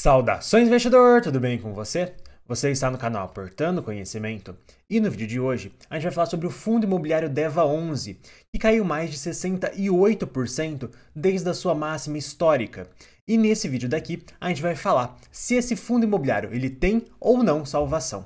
Saudações, investidor! Tudo bem com você? Você está no canal Aportando Conhecimento e no vídeo de hoje a gente vai falar sobre o fundo imobiliário DEVA11, que caiu mais de 68% desde a sua máxima histórica. E nesse vídeo daqui a gente vai falar se esse fundo imobiliário ele tem ou não salvação.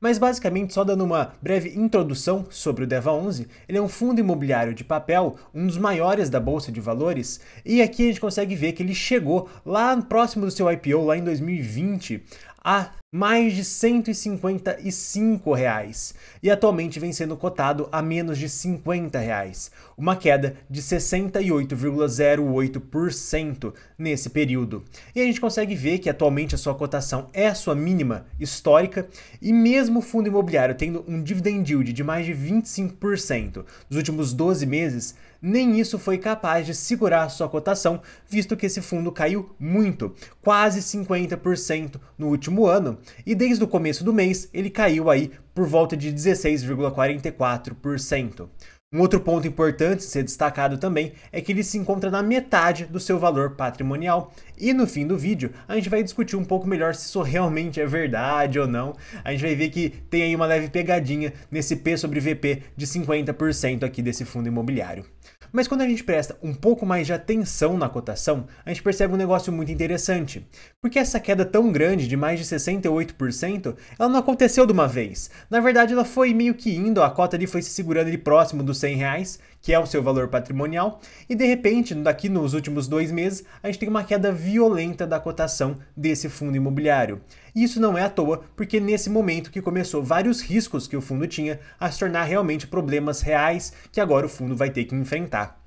Mas basicamente, só dando uma breve introdução sobre o DEVA11, ele é um fundo imobiliário de papel, um dos maiores da Bolsa de Valores, e aqui a gente consegue ver que ele chegou lá próximo do seu IPO, lá em 2020, a mais de R$ 155 e atualmente vem sendo cotado a menos de R$ 50, uma queda de 68,08% nesse período. E a gente consegue ver que atualmente a sua cotação é a sua mínima histórica e mesmo o fundo imobiliário tendo um dividend yield de mais de 25% nos últimos 12 meses, nem isso foi capaz de segurar a sua cotação, visto que esse fundo caiu muito, quase 50% no último ano, e desde o começo do mês ele caiu aí por volta de 16,44%. Um outro ponto importante a ser destacado também é que ele se encontra na metade do seu valor patrimonial. E no fim do vídeo a gente vai discutir um pouco melhor se isso realmente é verdade ou não. A gente vai ver que tem aí uma leve pegadinha nesse P sobre VP de 50% aqui desse fundo imobiliário. Mas quando a gente presta um pouco mais de atenção na cotação, a gente percebe um negócio muito interessante. Porque essa queda tão grande, de mais de 68%, ela não aconteceu de uma vez. Na verdade, ela foi meio que indo, a cota ali foi se segurando ali próximo dos R$ 100, que é o seu valor patrimonial, e de repente, daqui nos últimos 2 meses, a gente tem uma queda violenta da cotação desse fundo imobiliário. E isso não é à toa, porque nesse momento que começou vários riscos que o fundo tinha a se tornar realmente problemas reais que agora o fundo vai ter que enfrentar.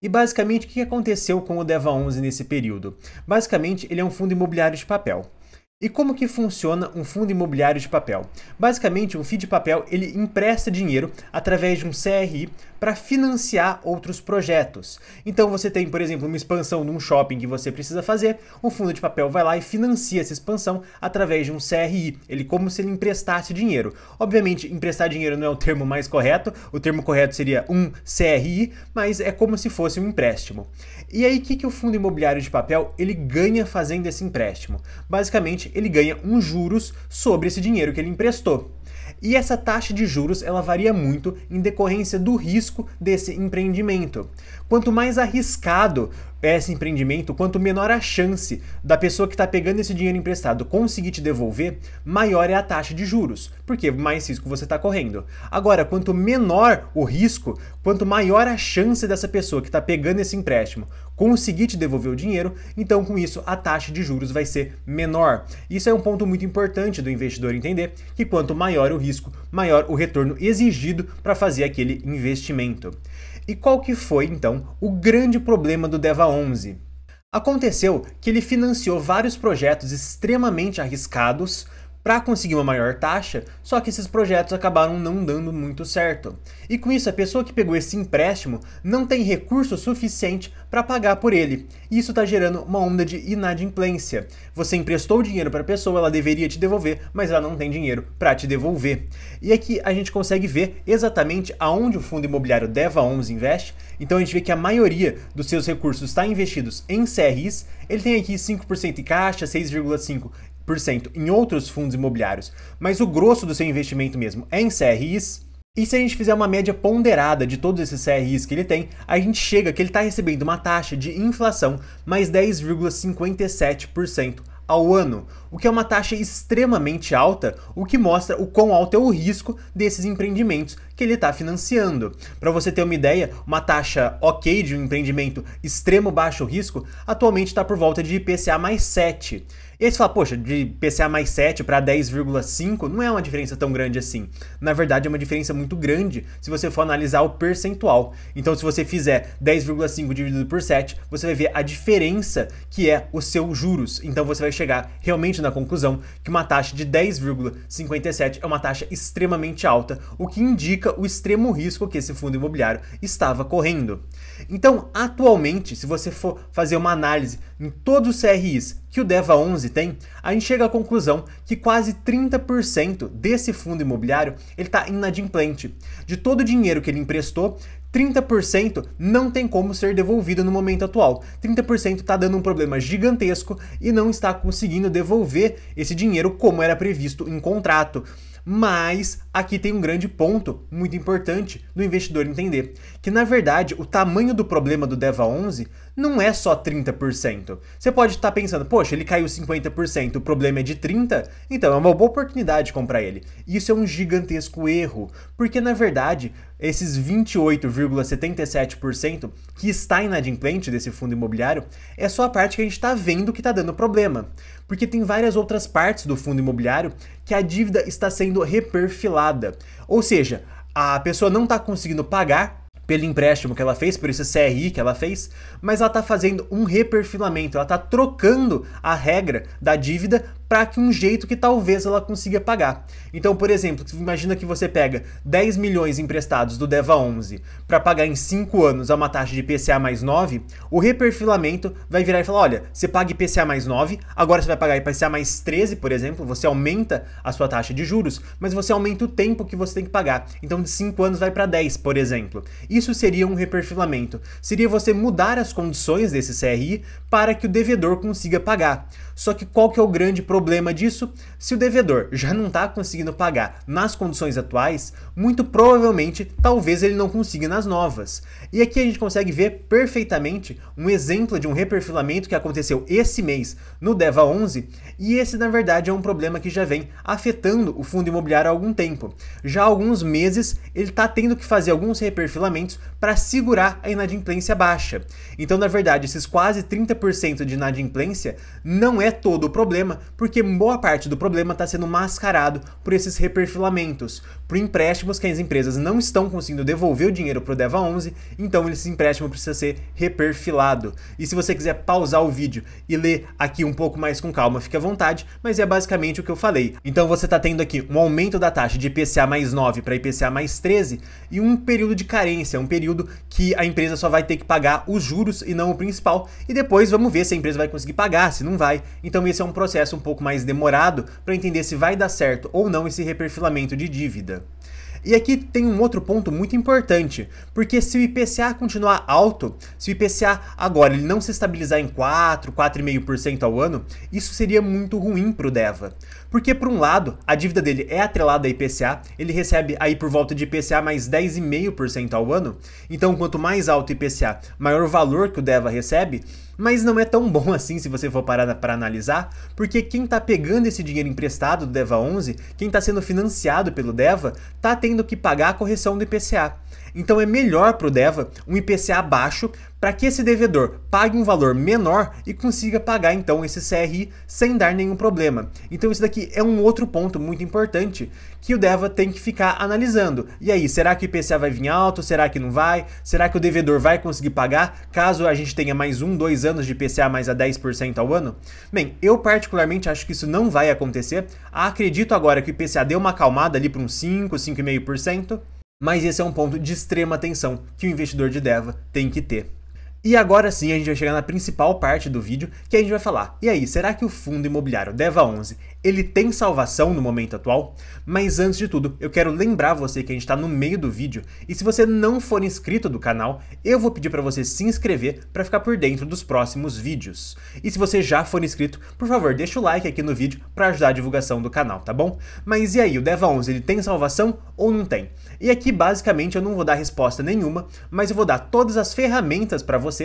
E basicamente o que aconteceu com o DEVA11 nesse período? Basicamente ele é um fundo imobiliário de papel. E como que funciona um fundo imobiliário de papel? Basicamente, um FII de papel ele empresta dinheiro através de um CRI para financiar outros projetos. Então você tem, por exemplo, uma expansão de um shopping que você precisa fazer, o fundo de papel vai lá e financia essa expansão através de um CRI, ele como se ele emprestasse dinheiro. Obviamente, emprestar dinheiro não é o termo mais correto, o termo correto seria um CRI, mas é como se fosse um empréstimo. E aí, o que o fundo imobiliário de papel ele ganha fazendo esse empréstimo? Basicamente, ele ganha uns juros sobre esse dinheiro que ele emprestou. E essa taxa de juros ela varia muito em decorrência do risco desse empreendimento. Quanto mais arriscado é esse empreendimento, quanto menor a chance da pessoa que está pegando esse dinheiro emprestado conseguir te devolver, maior é a taxa de juros, porque mais risco você está correndo. Agora, quanto menor o risco, quanto maior a chance dessa pessoa que está pegando esse empréstimo conseguir te devolver o dinheiro, então com isso a taxa de juros vai ser menor. Isso é um ponto muito importante do investidor entender, que quanto maior o risco, maior o retorno exigido para fazer aquele investimento. E qual que foi, então, o grande problema do DEVA11? Aconteceu que ele financiou vários projetos extremamente arriscados para conseguir uma maior taxa, só que esses projetos acabaram não dando muito certo. E com isso, a pessoa que pegou esse empréstimo não tem recurso suficiente para pagar por ele. E isso está gerando uma onda de inadimplência. Você emprestou o dinheiro para a pessoa, ela deveria te devolver, mas ela não tem dinheiro para te devolver. E aqui a gente consegue ver exatamente aonde o fundo imobiliário DEVA11 investe. Então a gente vê que a maioria dos seus recursos está investidos em CRIs. Ele tem aqui 5% em caixa, 6,5% em outros fundos imobiliários, mas o grosso do seu investimento mesmo é em CRIs. E se a gente fizer uma média ponderada de todos esses CRIs que ele tem, a gente chega que ele está recebendo uma taxa de inflação mais 10,57% ao ano, o que é uma taxa extremamente alta, o que mostra o quão alto é o risco desses empreendimentos que ele está financiando. Para você ter uma ideia, uma taxa ok de um empreendimento extremo baixo risco atualmente está por volta de IPCA mais 7. E aí você fala, poxa, de IPCA mais 7 para 10,5 não é uma diferença tão grande assim. Na verdade, é uma diferença muito grande se você for analisar o percentual. Então, se você fizer 10,5 dividido por 7, você vai ver a diferença que é o seu juros. Então, você vai chegar realmente na conclusão que uma taxa de 10,57 é uma taxa extremamente alta, o que indica o extremo risco que esse fundo imobiliário estava correndo. Então, atualmente, se você for fazer uma análise em todos os CRIs que o DEVA11 tem, a gente chega à conclusão que quase 30% desse fundo imobiliário ele está inadimplente. De todo o dinheiro que ele emprestou, 30% não tem como ser devolvido no momento atual. 30% está dando um problema gigantesco e não está conseguindo devolver esse dinheiro como era previsto em contrato. Mas aqui tem um grande ponto muito importante do investidor entender, que na verdade o tamanho do problema do DEVA11 não é só 30%. Você pode estar pensando, poxa, ele caiu 50%, o problema é de 30%, então é uma boa oportunidade de comprar ele. Isso é um gigantesco erro, porque na verdade esses 28,77% que está inadimplente desse fundo imobiliário é só a parte que a gente está vendo que está dando problema. Porque tem várias outras partes do fundo imobiliário que a dívida está sendo reperfilada. Ou seja, a pessoa não está conseguindo pagar pelo empréstimo que ela fez, por esse CRI que ela fez, mas ela está fazendo um reperfilamento, ela está trocando a regra da dívida para que um jeito que talvez ela consiga pagar. Então, por exemplo, imagina que você pega 10 milhões emprestados do DEVA11 para pagar em 5 anos a uma taxa de IPCA mais 9, o reperfilamento vai virar e falar, olha, você paga IPCA mais 9, agora você vai pagar IPCA mais 13, por exemplo, você aumenta a sua taxa de juros, mas você aumenta o tempo que você tem que pagar. Então, de 5 anos vai para 10, por exemplo. Isso seria um reperfilamento. Seria você mudar as condições desse CRI para que o devedor consiga pagar. Só que qual que é o grande problema disso? Se o devedor já não está conseguindo pagar nas condições atuais, muito provavelmente, talvez ele não consiga nas novas. E aqui a gente consegue ver perfeitamente um exemplo de um reperfilamento que aconteceu esse mês no DEVA11, e esse na verdade é um problema que já vem afetando o fundo imobiliário há algum tempo. Já há alguns meses ele está tendo que fazer alguns reperfilamentos para segurar a inadimplência baixa. Então, na verdade, esses quase 30% de inadimplência não é todo o problema, porque boa parte do problema está sendo mascarado por esses reperfilamentos, por empréstimos que as empresas não estão conseguindo devolver o dinheiro para o DEVA11, então esse empréstimo precisa ser reperfilado. E se você quiser pausar o vídeo e ler aqui um pouco mais com calma, fique à vontade, mas é basicamente o que eu falei. Então você está tendo aqui um aumento da taxa de IPCA mais 9 para IPCA mais 13 e um período de carência, um período que a empresa só vai ter que pagar os juros e não o principal, e depois vamos ver se a empresa vai conseguir pagar, se não vai. Então esse é um processo um pouco mais demorado para entender se vai dar certo ou não esse reperfilamento de dívida. E aqui tem um outro ponto muito importante, porque se o IPCA continuar alto, se o IPCA agora ele não se estabilizar em 4, 4,5% ao ano, isso seria muito ruim para o DEVA. Porque, por um lado, a dívida dele é atrelada a IPCA, ele recebe aí por volta de IPCA mais 10,5% ao ano, então quanto mais alto o IPCA, maior o valor que o DEVA recebe, mas não é tão bom assim se você for parar para analisar, porque quem está pegando esse dinheiro emprestado do DEVA11, quem está sendo financiado pelo DEVA, está tendo que pagar a correção do IPCA. Então é melhor para o DEVA um IPCA baixo para que esse devedor pague um valor menor e consiga pagar então esse CRI sem dar nenhum problema. Então isso daqui é um outro ponto muito importante que o DEVA tem que ficar analisando. E aí, será que o IPCA vai vir alto? Será que não vai? Será que o devedor vai conseguir pagar caso a gente tenha mais 1, 2 anos de IPCA mais a 10% ao ano? Bem, eu particularmente acho que isso não vai acontecer. Acredito agora que o IPCA deu uma acalmada ali para uns 5, 5,5%. Mas esse é um ponto de extrema atenção que o investidor de DEVA tem que ter. E agora sim a gente vai chegar na principal parte do vídeo, que a gente vai falar, e aí, será que o fundo imobiliário DEVA11, ele tem salvação no momento atual? Mas antes de tudo, eu quero lembrar você que a gente está no meio do vídeo, e se você não for inscrito do canal, eu vou pedir para você se inscrever para ficar por dentro dos próximos vídeos. E se você já for inscrito, por favor, deixa o like aqui no vídeo para ajudar a divulgação do canal, tá bom? Mas e aí, o DEVA11, ele tem salvação ou não tem? E aqui, basicamente, eu não vou dar resposta nenhuma, mas eu vou dar todas as ferramentas para você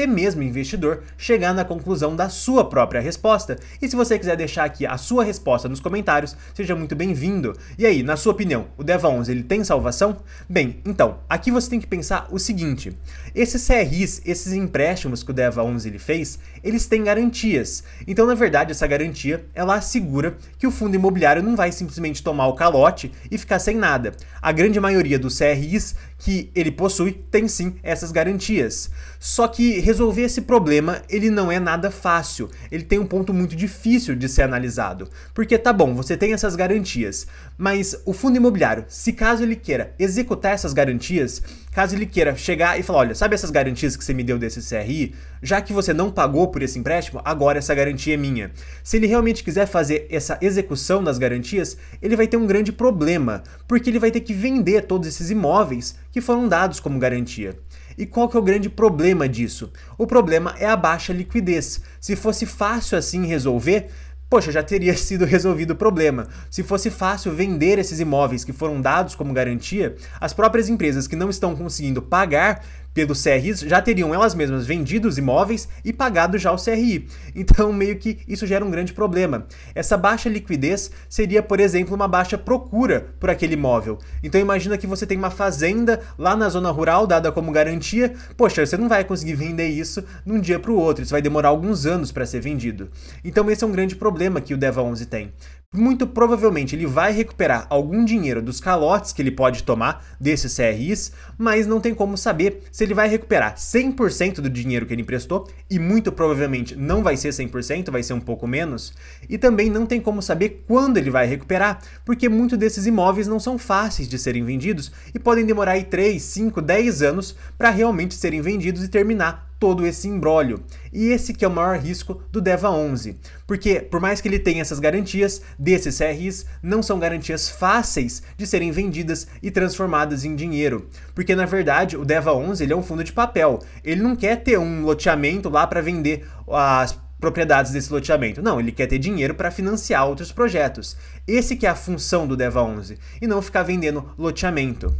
mesmo, investidor, chegar na conclusão da sua própria resposta. E se você quiser deixar aqui a sua resposta nos comentários, seja muito bem-vindo. E aí, na sua opinião, o DEVA11, ele tem salvação? Bem, então, aqui você tem que pensar o seguinte, esses CRIs, esses empréstimos que o DEVA11 ele fez, eles têm garantias. Então, na verdade, essa garantia, ela assegura que o fundo imobiliário não vai simplesmente tomar o calote e ficar sem nada. A grande maioria dos CRIs que ele possui tem sim essas garantias. Só que resolver esse problema, ele não é nada fácil, ele tem um ponto muito difícil de ser analisado. Porque tá bom, você tem essas garantias, mas o fundo imobiliário, se caso ele queira executar essas garantias, caso ele queira chegar e falar, olha, sabe essas garantias que você me deu desse CRI? Já que você não pagou por esse empréstimo, agora essa garantia é minha. Se ele realmente quiser fazer essa execução das garantias, ele vai ter um grande problema, porque ele vai ter que vender todos esses imóveis que foram dados como garantia. E qual que é o grande problema disso? O problema é a baixa liquidez. Se fosse fácil assim resolver, poxa, já teria sido resolvido o problema. Se fosse fácil vender esses imóveis que foram dados como garantia, as próprias empresas que não estão conseguindo pagar pelos CRIs já teriam elas mesmas vendido os imóveis e pagado já o CRI. Então, meio que isso gera um grande problema. Essa baixa liquidez seria, por exemplo, uma baixa procura por aquele imóvel. Então, imagina que você tem uma fazenda lá na zona rural dada como garantia. Poxa, você não vai conseguir vender isso de um dia para o outro. Isso vai demorar alguns anos para ser vendido. Então, esse é um grande problema que o DEVA11 tem. Muito provavelmente ele vai recuperar algum dinheiro dos calotes que ele pode tomar desses CRIs, mas não tem como saber se ele vai recuperar 100% do dinheiro que ele emprestou, e muito provavelmente não vai ser 100%, vai ser um pouco menos, e também não tem como saber quando ele vai recuperar, porque muitos desses imóveis não são fáceis de serem vendidos e podem demorar aí 3, 5, 10 anos para realmente serem vendidos e terminar todo esse imbróglio. E esse que é o maior risco do DEVA11, porque por mais que ele tenha essas garantias, desses CRIs não são garantias fáceis de serem vendidas e transformadas em dinheiro, porque na verdade o DEVA11 ele é um fundo de papel, ele não quer ter um loteamento lá para vender as propriedades desse loteamento. Não, ele quer ter dinheiro para financiar outros projetos. Esse que é a função do DEVA11, e não ficar vendendo loteamento.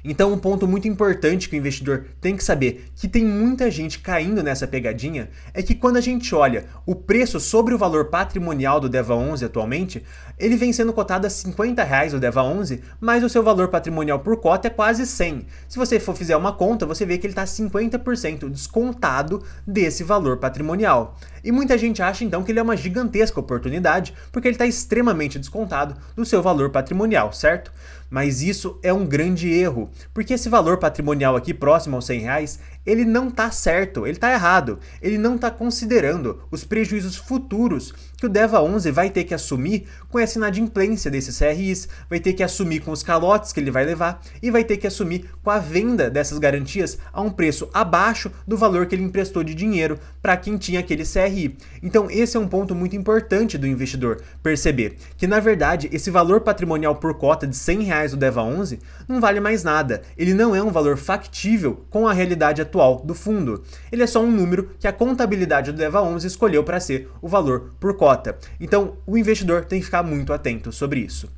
Então, um ponto muito importante que o investidor tem que saber, que tem muita gente caindo nessa pegadinha, é que quando a gente olha o preço sobre o valor patrimonial do DEVA11 atualmente, ele vem sendo cotado a R$50 o DEVA11, mas o seu valor patrimonial por cota é quase 100. Se você for fizer uma conta, você vê que ele está 50% descontado desse valor patrimonial. E muita gente acha então que ele é uma gigantesca oportunidade, porque ele está extremamente descontado do seu valor patrimonial, certo? Mas isso é um grande erro, porque esse valor patrimonial aqui próximo aos R$100, ele não está certo, ele está errado. Ele não está considerando os prejuízos futuros que o DEVA11 vai ter que assumir com essa inadimplência desses CRIs, vai ter que assumir com os calotes que ele vai levar e vai ter que assumir com a venda dessas garantias a um preço abaixo do valor que ele emprestou de dinheiro para quem tinha aquele CRI. Então esse é um ponto muito importante do investidor perceber, que na verdade esse valor patrimonial por cota de R$100 do DEVA11 não vale mais nada, ele não é um valor factível com a realidade atual do fundo. Ele é só um número que a contabilidade do DEVA11 escolheu para ser o valor por cota. Então o investidor tem que ficar muito atento sobre isso.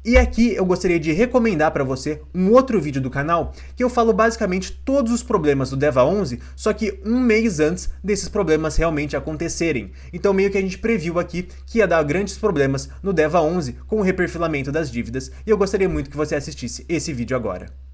E aqui eu gostaria de recomendar para você um outro vídeo do canal que eu falo basicamente todos os problemas do DEVA11, só que um mês antes desses problemas realmente acontecerem. Então meio que a gente previu aqui que ia dar grandes problemas no DEVA11 com o reperfilamento das dívidas, e eu gostaria muito que você assistisse esse vídeo agora.